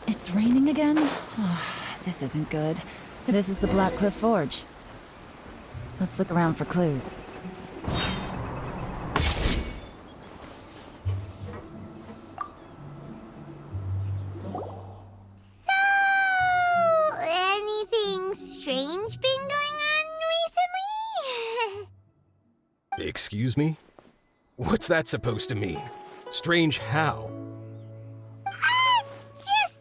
It's raining again? Oh, this isn't good. This is the Black Cliff Forge. Let's look around for clues. So, anything strange been going on recently? Excuse me? What's that supposed to mean? Strange how? Just,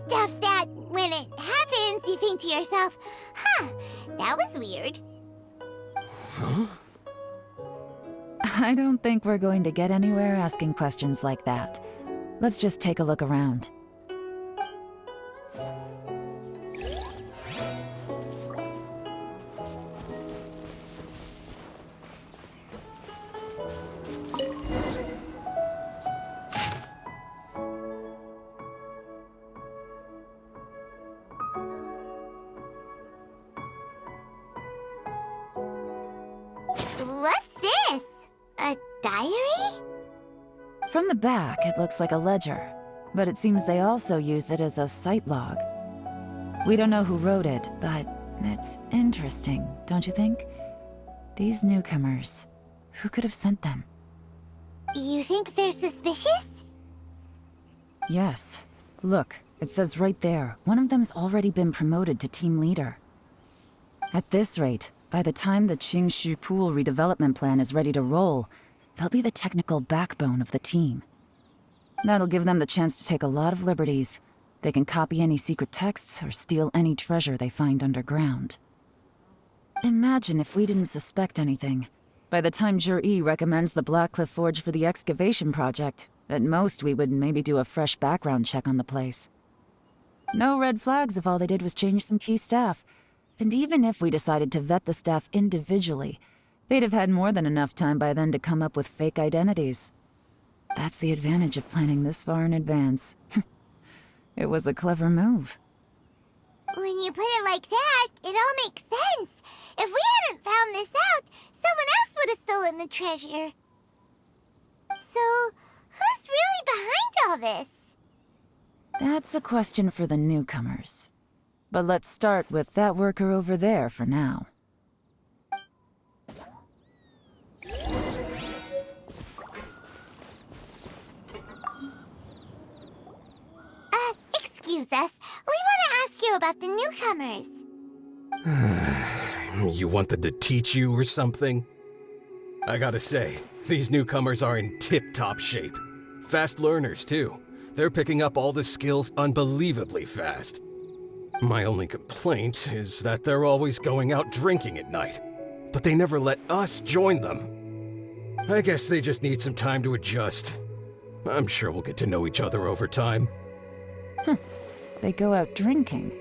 stuff that when it happens, you think to yourself, huh, that was weird. Huh? I don't think we're going to get anywhere asking questions like that. Let's just take a look around. What's this? A diary? From the back, it looks like a ledger, but it seems they also use it as a site log. We don't know who wrote it, but it's interesting, don't you think? These newcomers, who could have sent them? You think they're suspicious? Yes. Look, it says right there, one of them's already been promoted to team leader. At this rate, by the time the Qingshu Pool redevelopment plan is ready to roll, they'll be the technical backbone of the team. That'll give them the chance to take a lot of liberties. They can copy any secret texts or steal any treasure they find underground. Imagine if we didn't suspect anything. By the time Jur-E recommends the Black Cliff Forge for the excavation project, at most we would maybe do a fresh background check on the place. No red flags if all they did was change some key staff. And even if we decided to vet the staff individually, they'd have had more than enough time by then to come up with fake identities. That's the advantage of planning this far in advance. It was a clever move. When you put it like that, it all makes sense. If we hadn't found this out, someone else would have stolen the treasure. So, who's really behind all this? That's a question for the newcomers. But let's start with that worker over there for now. Excuse us. We want to ask you about the newcomers. You want them to teach you or something? I gotta say, these newcomers are in tip-top shape. Fast learners, too. They're picking up all the skills unbelievably fast. My only complaint is that they're always going out drinking at night, but they never let us join them. I guess they just need some time to adjust. I'm sure we'll get to know each other over time. They go out drinking.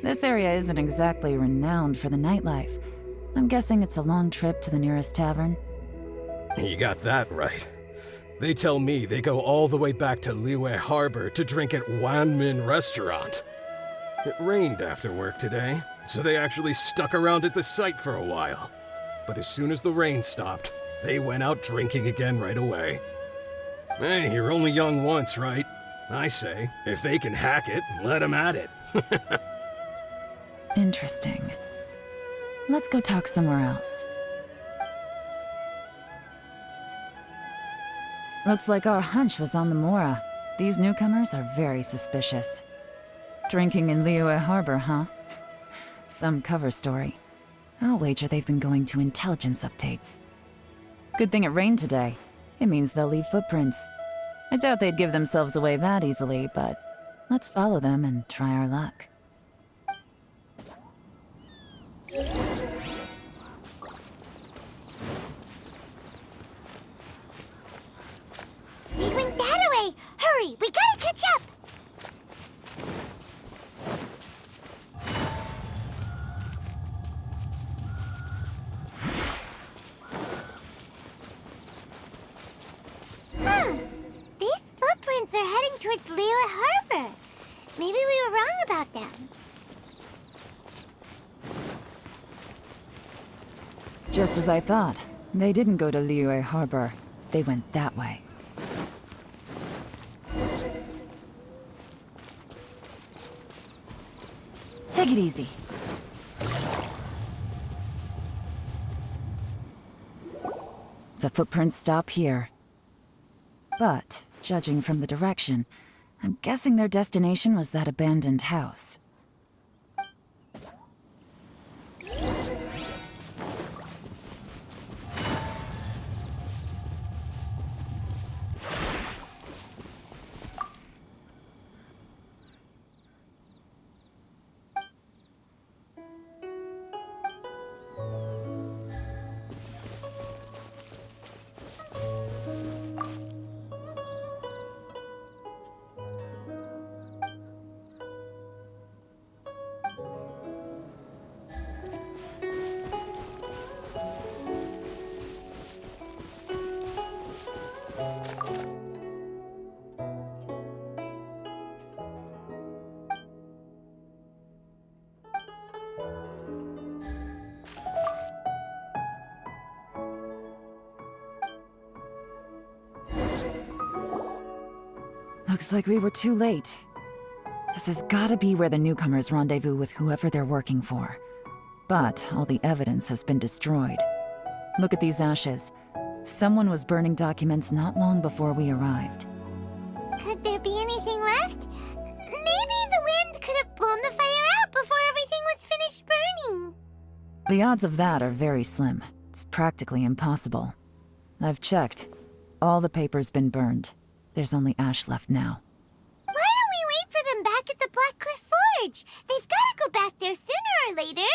This area isn't exactly renowned for the nightlife. I'm guessing it's a long trip to the nearest tavern. You got that right. They tell me they go all the way back to Liyue Harbor to drink at Wanmin Restaurant. It rained after work today, so they actually stuck around at the site for a while. But as soon as the rain stopped, they went out drinking again right away. Hey, you're only young once, right? I say, if they can hack it, let them at it. Interesting. Let's go talk somewhere else. Looks like our hunch was on the Mora. These newcomers are very suspicious. Drinking in Liyue Harbor, huh? Some cover story. I'll wager they've been going to intelligence updates. Good thing it rained today. It means they'll leave footprints. I doubt they'd give themselves away that easily, but let's follow them and try our luck. They went that way! Hurry, we gotta catch up! about them. Just as I thought. They didn't go to Liyue Harbor. They went that way. Take it easy. The footprints stop here. But, judging from the direction, I'm guessing their destination was that abandoned house. Looks like we were too late. This has gotta be where the newcomers rendezvous with whoever they're working for. But all the evidence has been destroyed. Look at these ashes. Someone was burning documents not long before we arrived. Could there be anything left? Maybe the wind could have blown the fire out before everything was finished burning. The odds of that are very slim. It's practically impossible. I've checked. All the paper's been burned. There's only ash left now. Why don't we wait for them back at the Black Cliff Forge? They've got to go back there sooner or later.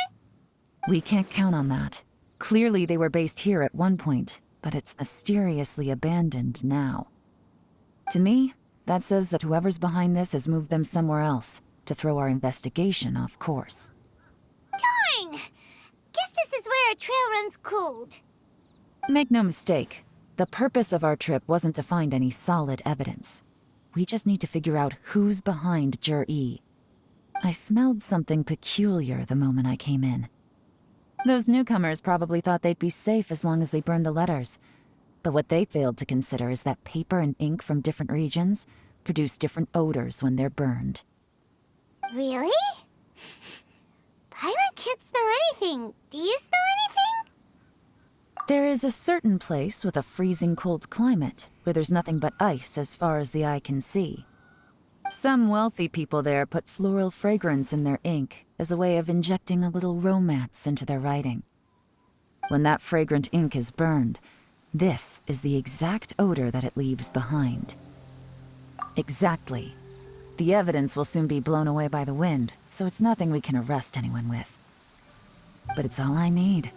We can't count on that. Clearly they were based here at one point, but it's mysteriously abandoned now. To me, that says that whoever's behind this has moved them somewhere else to throw our investigation off course. Darn! Guess this is where our trail runs cold. Make no mistake, the purpose of our trip wasn't to find any solid evidence. We just need to figure out who's behind Jur-E. I smelled something peculiar the moment I came in. Those newcomers probably thought they'd be safe as long as they burned the letters. But what they failed to consider is that paper and ink from different regions produce different odors when they're burned. Really? Paimon can't smell anything. Do you smell anything? There is a certain place with a freezing cold climate where there's nothing but ice as far as the eye can see. Some wealthy people there put floral fragrance in their ink as a way of injecting a little romance into their writing. When that fragrant ink is burned, this is the exact odor that it leaves behind. Exactly. The evidence will soon be blown away by the wind, so it's nothing we can arrest anyone with. But it's all I need.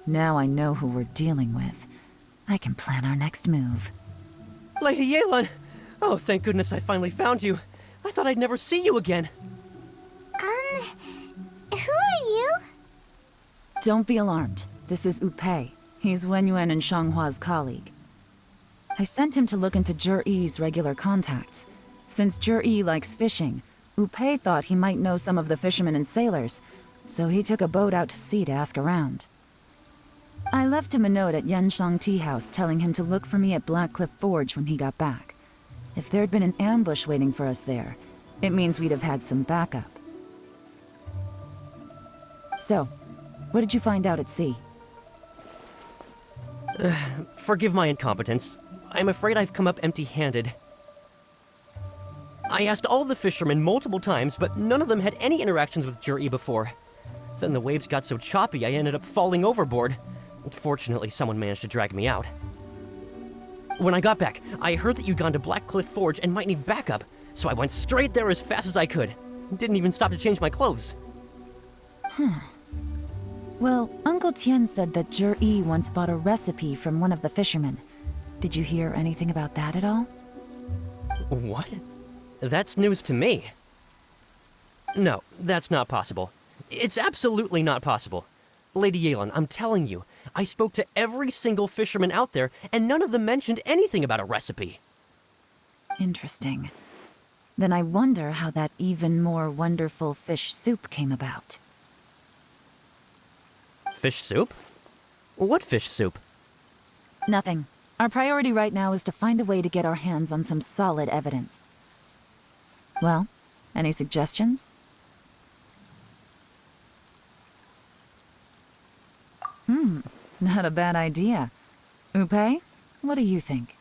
Now I know who we're dealing with. I can plan our next move. Lady Yelan! Oh, thank goodness I finally found you. I thought I'd never see you again. Who are you? Don't be alarmed. This is Upei. He's Wenyuan and Shanghua's colleague. I sent him to look into Jur-E's regular contacts. Since Jur-E likes fishing, Upei thought he might know some of the fishermen and sailors, so he took a boat out to sea to ask around. I left him a note at Yanshang Tea House telling him to look for me at Black Cliff Forge when he got back. If there'd been an ambush waiting for us there, it means we'd have had some backup. So, what did you find out at sea? Forgive my incompetence. I'm afraid I've come up empty-handed. I asked all the fishermen multiple times, but none of them had any interactions with Jur-E before. Then the waves got so choppy I ended up falling overboard. Fortunately, someone managed to drag me out. When I got back, I heard that you'd gone to Black Cliff Forge and might need backup, so I went straight there as fast as I could. Didn't even stop to change my clothes. Well, Uncle Tian said that Jur-E once bought a recipe from one of the fishermen. Did you hear anything about that at all? What? That's news to me. No, that's not possible. It's absolutely not possible. Lady Yelan, I'm telling you, I spoke to every single fisherman out there, and none of them mentioned anything about a recipe. Interesting. Then I wonder how that even more wonderful fish soup came about. Fish soup? What fish soup? Nothing. Our priority right now is to find a way to get our hands on some solid evidence. Well, any suggestions? Not a bad idea. Upe, what do you think?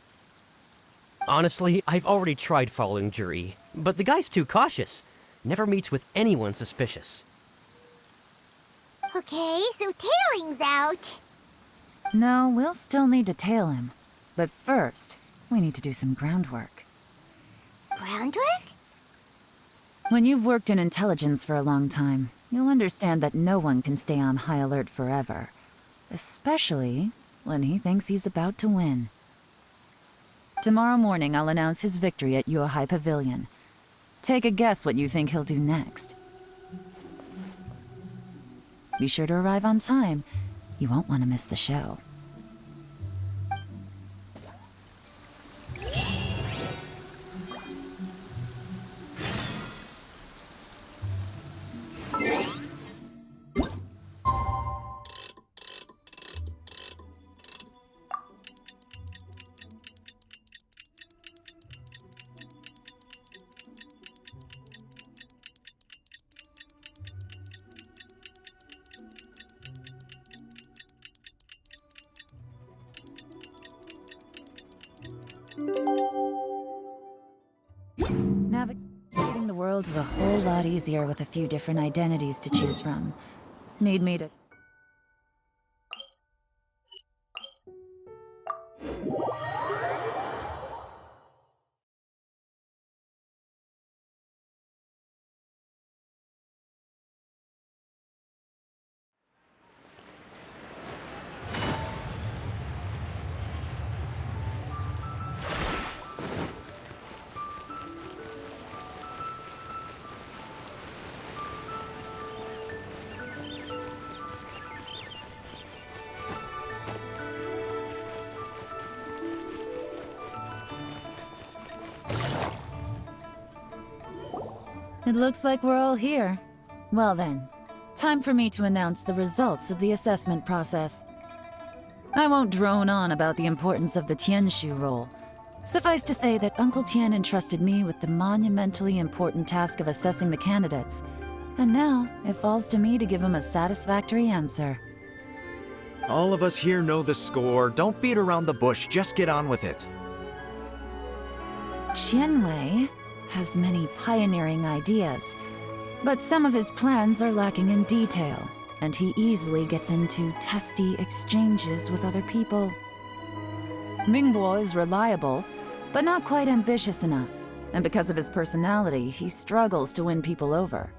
Honestly, I've already tried following Juri, but the guy's too cautious. Never meets with anyone suspicious. Okay, so tailing's out. No, we'll still need to tail him. But first, we need to do some groundwork. Groundwork? When you've worked in intelligence for a long time, you'll understand that no one can stay on high alert forever. Especially when he thinks he's about to win. Tomorrow morning, I'll announce his victory at Yohai Pavilion. Take a guess what you think he'll do next. Be sure to arrive on time. You won't want to miss the show. Navigating the world is a whole lot easier with a few different identities to choose from. Need me to... It looks like we're all here. Well then, time for me to announce the results of the assessment process. I won't drone on about the importance of the Tianshu role. Suffice to say that Uncle Tian entrusted me with the monumentally important task of assessing the candidates. And now, it falls to me to give him a satisfactory answer. All of us here know the score. Don't beat around the bush, just get on with it. Qianwei has many pioneering ideas, but some of his plans are lacking in detail, and he easily gets into testy exchanges with other people. Mingbo is reliable, but not quite ambitious enough, and because of his personality, he struggles to win people over.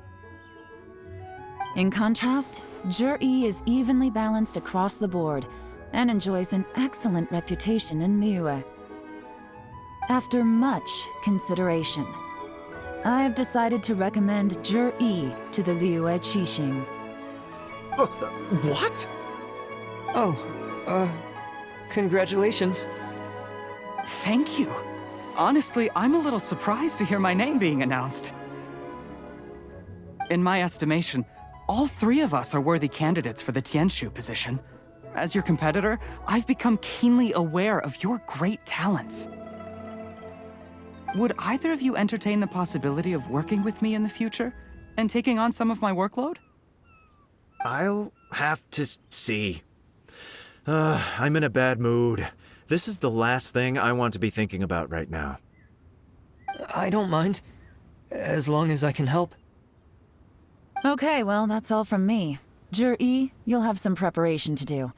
In contrast, Zhi is evenly balanced across the board and enjoys an excellent reputation in Liyue. After much consideration, I have decided to recommend Zhi to the Liyue Qixing. What? Congratulations. Thank you. Honestly, I'm a little surprised to hear my name being announced. In my estimation, all three of us are worthy candidates for the Tianshu position. As your competitor, I've become keenly aware of your great talents. Would either of you entertain the possibility of working with me in the future and taking on some of my workload? I'll have to see. I'm in a bad mood. This is the last thing I want to be thinking about right now. I don't mind, as long as I can help. Okay, well, that's all from me. Zhi, you'll have some preparation to do.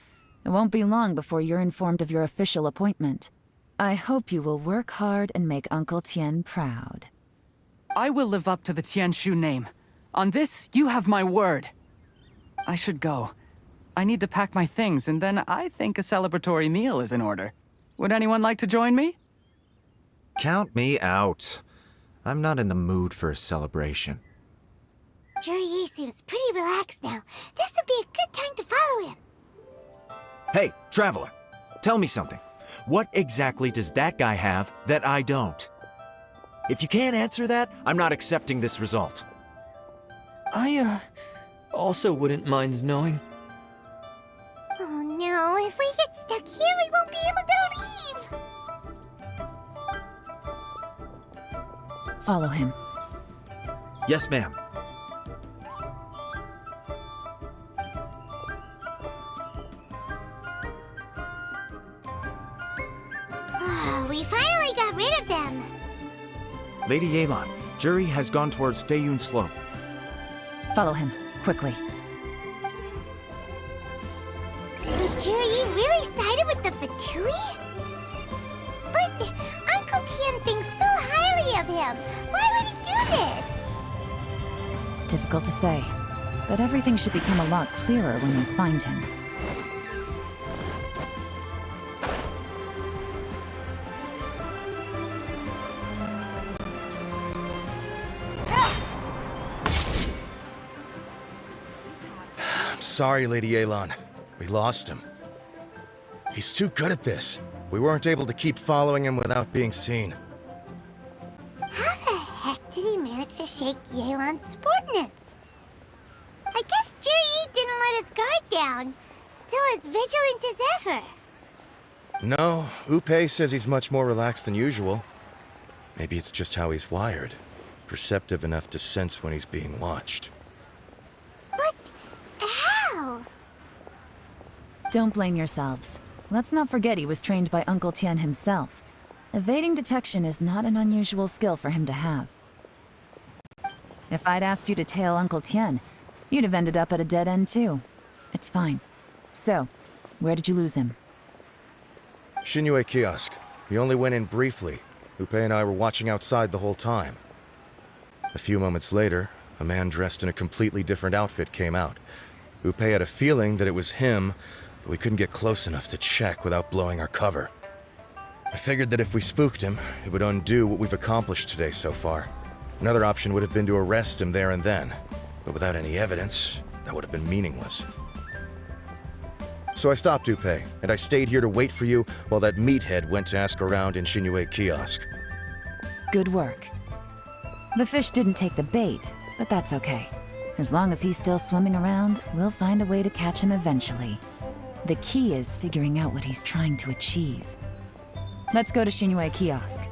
It won't be long before you're informed of your official appointment. I hope you will work hard and make Uncle Tian proud. I will live up to the Tianshu name. On this, you have my word. I should go. I need to pack my things, and then I think a celebratory meal is in order. Would anyone like to join me? Count me out. I'm not in the mood for a celebration. Zhi seems pretty relaxed now. This would be a good time to follow him. Hey, Traveler, tell me something. What exactly does that guy have that I don't? If you can't answer that, I'm not accepting this result. I, also wouldn't mind knowing. Oh no, if we get stuck here, we won't be able to leave! Follow him. Yes, ma'am. We finally got rid of them! Lady Yelan, Jury has gone towards Feiyun Slope. Follow him, quickly. So Jury really sided with the Fatui? But Uncle Tian thinks so highly of him. Why would he do this? Difficult to say, but everything should become a lot clearer when we find him. Sorry, Lady Yelan. We lost him. He's too good at this. We weren't able to keep following him without being seen. How the heck did he manage to shake Yelan's subordinates? I guess Jury didn't let his guard down. Still as vigilant as ever. No, Upe says he's much more relaxed than usual. Maybe it's just how he's wired. Perceptive enough to sense when he's being watched. But how? Don't blame yourselves. Let's not forget he was trained by Uncle Tian himself. Evading detection is not an unusual skill for him to have. If I'd asked you to tail Uncle Tian, you'd have ended up at a dead end too. It's fine. So, where did you lose him? Shinue Kiosk. He only went in briefly. Upe and I were watching outside the whole time. A few moments later, a man dressed in a completely different outfit came out. Upe had a feeling that it was him, but we couldn't get close enough to check without blowing our cover. I figured that if we spooked him, it would undo what we've accomplished today so far. Another option would have been to arrest him there and then, but without any evidence, that would have been meaningless. So I stopped Upe, and I stayed here to wait for you while that meathead went to ask around in Shinue Kiosk. Good work. The fish didn't take the bait, but that's okay. As long as he's still swimming around, we'll find a way to catch him eventually. The key is figuring out what he's trying to achieve. Let's go to Shinue Kiosk.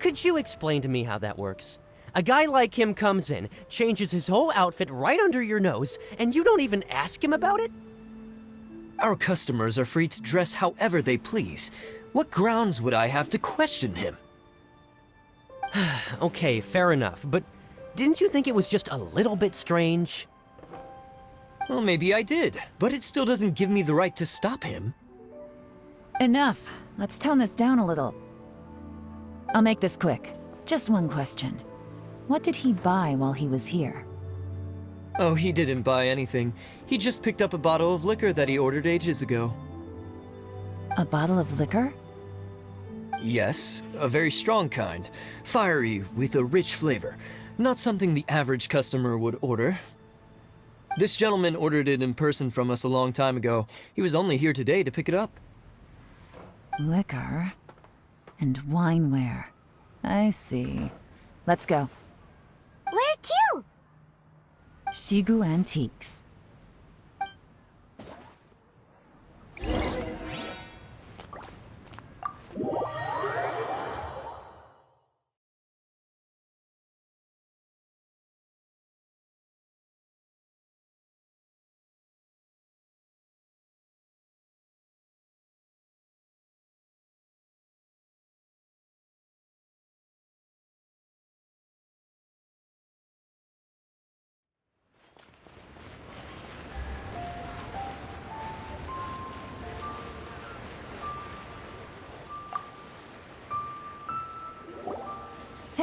Could you explain to me how that works? A guy like him comes in, changes his whole outfit right under your nose, and you don't even ask him about it? Our customers are free to dress however they please. What grounds would I have to question him? Okay, fair enough, but didn't you think it was just a little bit strange? Well, maybe I did, but it still doesn't give me the right to stop him. Enough. Let's tone this down a little. I'll make this quick. Just one question. What did he buy while he was here? Oh, he didn't buy anything. He just picked up a bottle of liquor that he ordered ages ago. A bottle of liquor? Yes, a very strong kind. Fiery, with a rich flavor. Not something the average customer would order. This gentleman ordered it in person from us a long time ago. He was only here today to pick it up. Liquor and wineware. I see. Let's go. Where to? Shigu Antiques.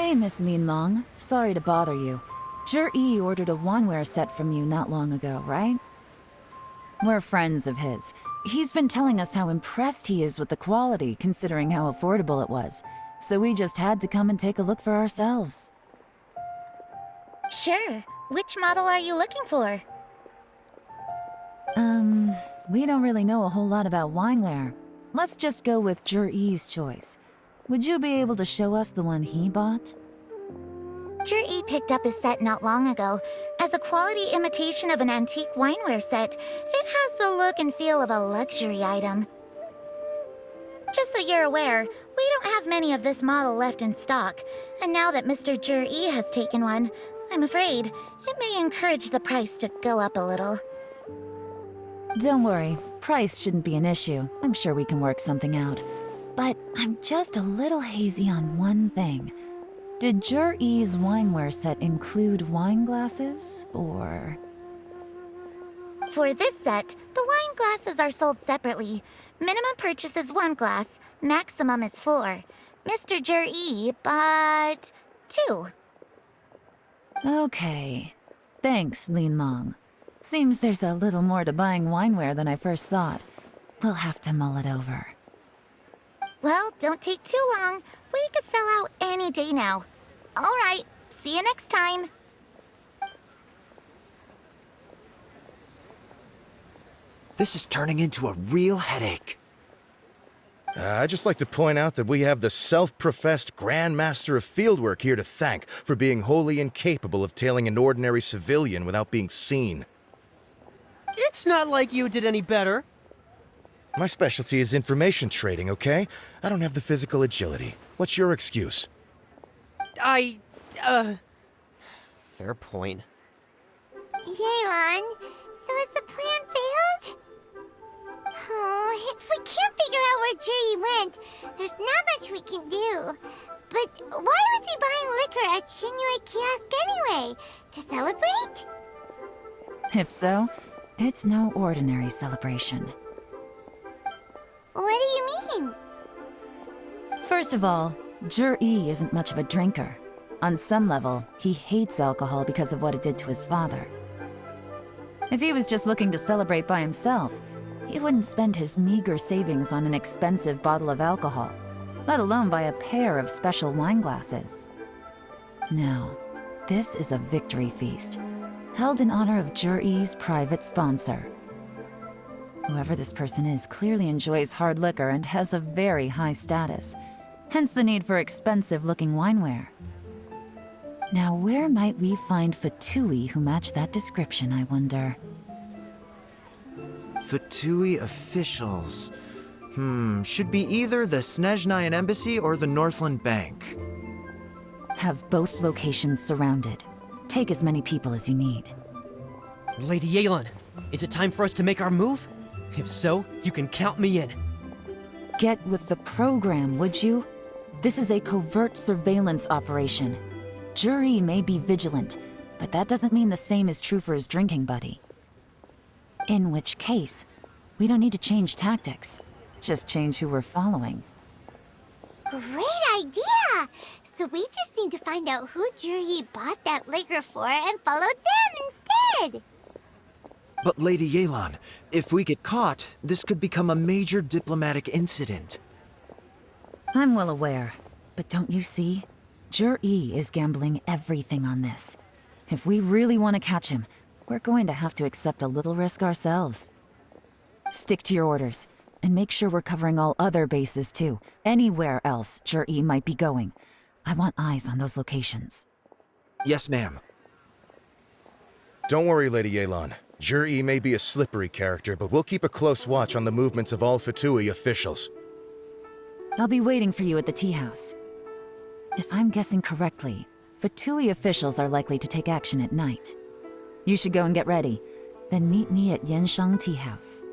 Hey, Miss Linlong. Sorry to bother you. Jur-E ordered a wanware set from you not long ago, right? We're friends of his. He's been telling us how impressed he is with the quality, considering how affordable it was. So we just had to come and take a look for ourselves. Sure. Which model are you looking for? We don't really know a whole lot about wineware. Let's just go with Jur-E's choice. Would you be able to show us the one he bought? Jur-E picked up his set not long ago. As a quality imitation of an antique wineware set, it has the look and feel of a luxury item. Just so you're aware, we don't have many of this model left in stock, and now that Mr. Jur-E has taken one, I'm afraid it may encourage the price to go up a little. Don't worry, price shouldn't be an issue. I'm sure we can work something out. But I'm just a little hazy on one thing. Did Jur-E's wineware set include wine glasses, or...? For this set, the wine glasses are sold separately. Minimum purchase is 1 glass, maximum is 4. Mr. Jur-E bought 2. Okay. Thanks, Lin Long. Seems there's a little more to buying wineware than I first thought. We'll have to mull it over. Well, don't take too long. We could sell out any day now. All right, see you next time. This is turning into a real headache. I'd just like to point out that we have the self-professed Grand Master of Fieldwork here to thank for being wholly incapable of tailing an ordinary civilian without being seen. It's not like you did any better. My specialty is information trading, okay? I don't have the physical agility. What's your excuse? Fair point. Yelan, so has the plan failed? Oh, if we can't figure out where Jur-E went, there's not much we can do. But why was he buying liquor at Shinue Kiosk anyway? To celebrate? If so, it's no ordinary celebration. What do you mean? First of all, Jur-E isn't much of a drinker. On some level, he hates alcohol because of what it did to his father. If he was just looking to celebrate by himself, he wouldn't spend his meager savings on an expensive bottle of alcohol, let alone buy a pair of special wine glasses. No, this is a victory feast, held in honor of Jur-E's private sponsor. Whoever this person is clearly enjoys hard liquor and has a very high status, hence the need for expensive-looking wineware. Now, where might we find Fatui who match that description, I wonder? Fatui officials. Should be either the Snezhnayan Embassy or the Northland Bank. Have both locations surrounded. Take as many people as you need. Lady Yelan, is it time for us to make our move? If so, you can count me in. Get with the program, would you? This is a covert surveillance operation. Jur-E may be vigilant, but that doesn't mean the same is true for his drinking buddy. In which case, we don't need to change tactics. Just change who we're following. Great idea! So we just need to find out who Jur-E bought that liquor for and follow them instead! But Lady Yelan, if we get caught, this could become a major diplomatic incident. I'm well aware, but don't you see? Jur-E is gambling everything on this. If we really want to catch him, we're going to have to accept a little risk ourselves. Stick to your orders, and make sure we're covering all other bases too. Anywhere else Jur-E might be going. I want eyes on those locations. Yes, ma'am. Don't worry, Lady Yelan. Jur-E may be a slippery character, but we'll keep a close watch on the movements of all Fatui officials. I'll be waiting for you at the tea house. If I'm guessing correctly, Fatui officials are likely to take action at night. You should go and get ready, then meet me at Yanshang Tea House.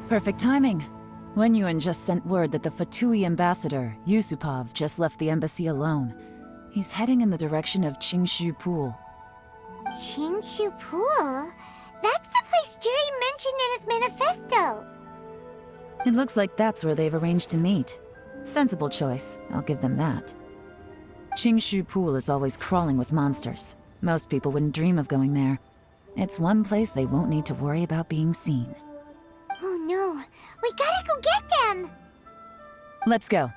Perfect timing. Wenyuan just sent word that the Fatui ambassador, Yusupov, just left the embassy alone. He's heading in the direction of Qingshu Pool. Qingshu Pool? That's the place Jerry mentioned in his manifesto. It looks like that's where they've arranged to meet. Sensible choice, I'll give them that. Qingshu Pool is always crawling with monsters. Most people wouldn't dream of going there. It's one place they won't need to worry about being seen. Oh no, we gotta go get them! Let's go.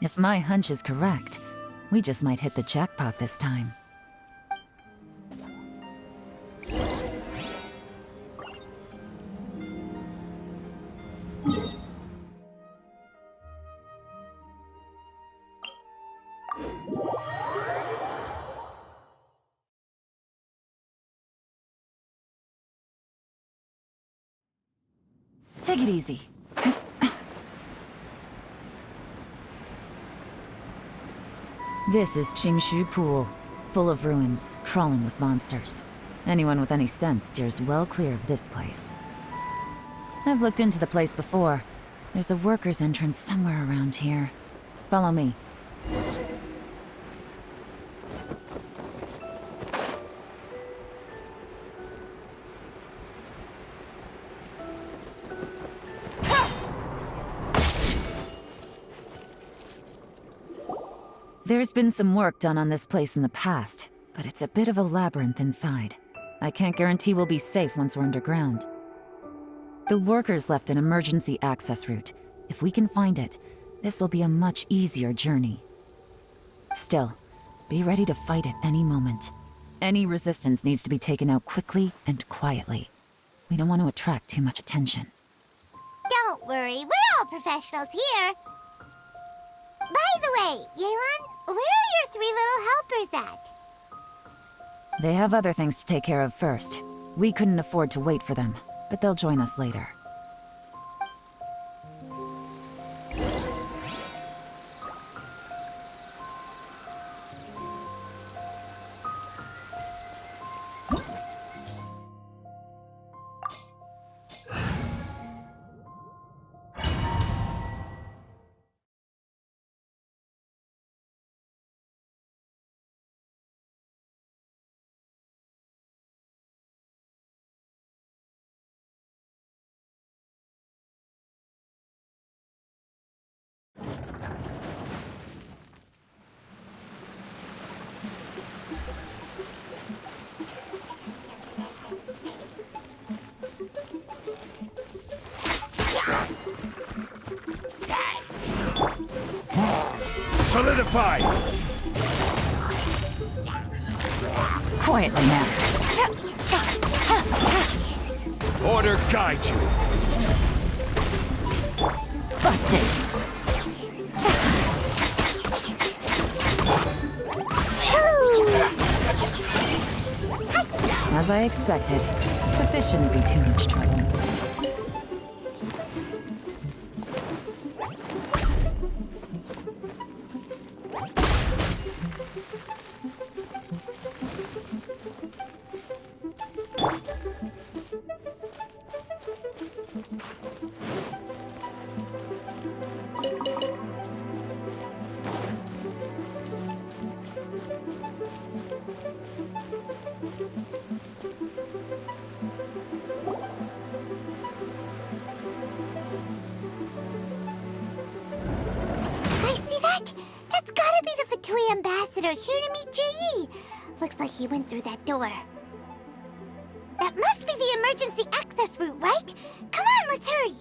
If my hunch is correct, we just might hit the jackpot this time. Take it easy. This is Qingshu Pool, full of ruins, crawling with monsters. Anyone with any sense steers well clear of this place. I've looked into the place before. There's a worker's entrance somewhere around here. Follow me. There's been some work done on this place in the past, but it's a bit of a labyrinth inside. I can't guarantee we'll be safe once we're underground. The workers left an emergency access route. If we can find it, this will be a much easier journey. Still, be ready to fight at any moment. Any resistance needs to be taken out quickly and quietly. We don't want to attract too much attention. Don't worry, we're all professionals here. By the way, Yelan, where are your 3 little helpers at? They have other things to take care of first. We couldn't afford to wait for them, but they'll join us later. Solidify! Quietly now. Order guide you. Busted. As I expected, but this shouldn't be too much trouble. That's gotta be the Fatui ambassador here to meet Ji. Looks like he went through that door. That must be the emergency access route, right? Come on, let's hurry!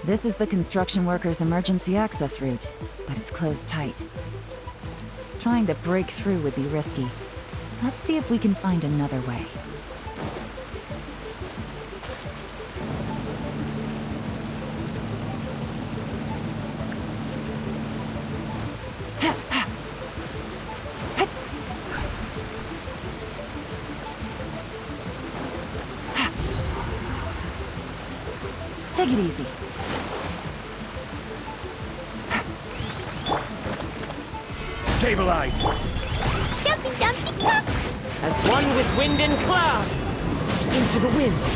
This is the construction workers' emergency access route, but it's closed tight. Trying to break through would be risky. Let's see if we can find another way. Take it easy. Stabilize! Jumpy Dumpty Cup! As one with wind and cloud! Into the wind!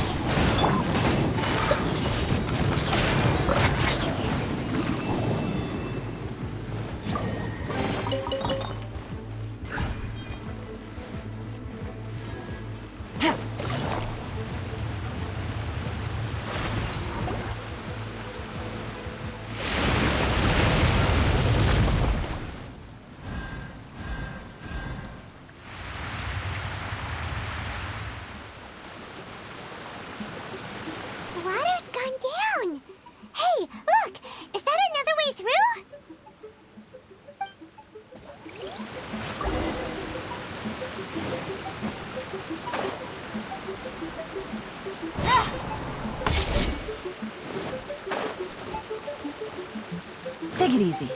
The water's gone down! Hey, look! Is that another way through? Take it easy.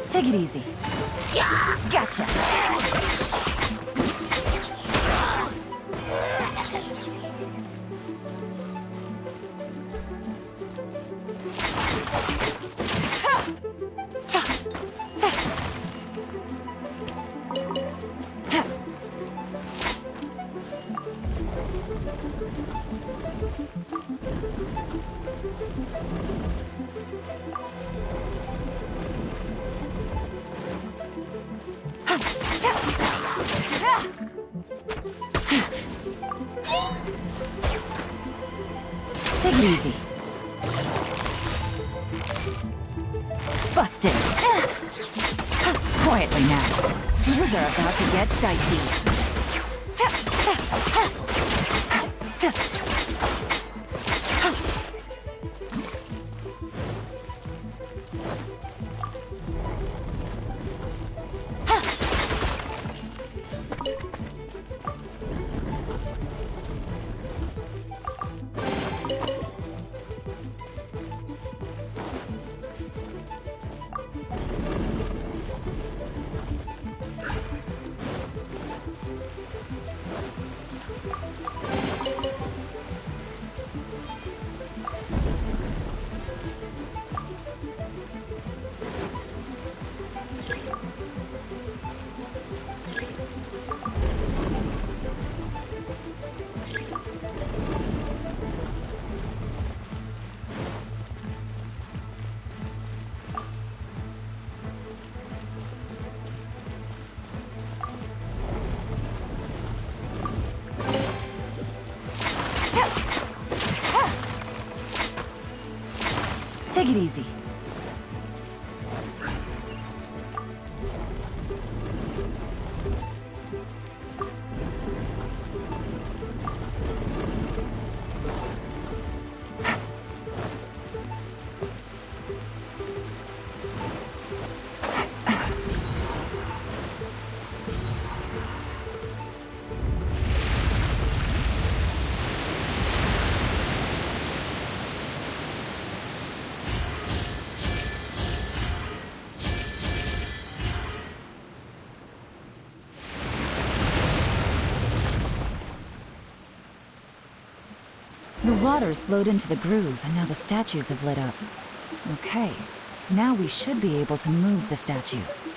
Take it easy. Gotcha. Take it easy. Busted. Quietly now. Things are about to get dicey. Take it easy. The water's flowed into the groove, and now the statues have lit up. Okay, now we should be able to move the statues.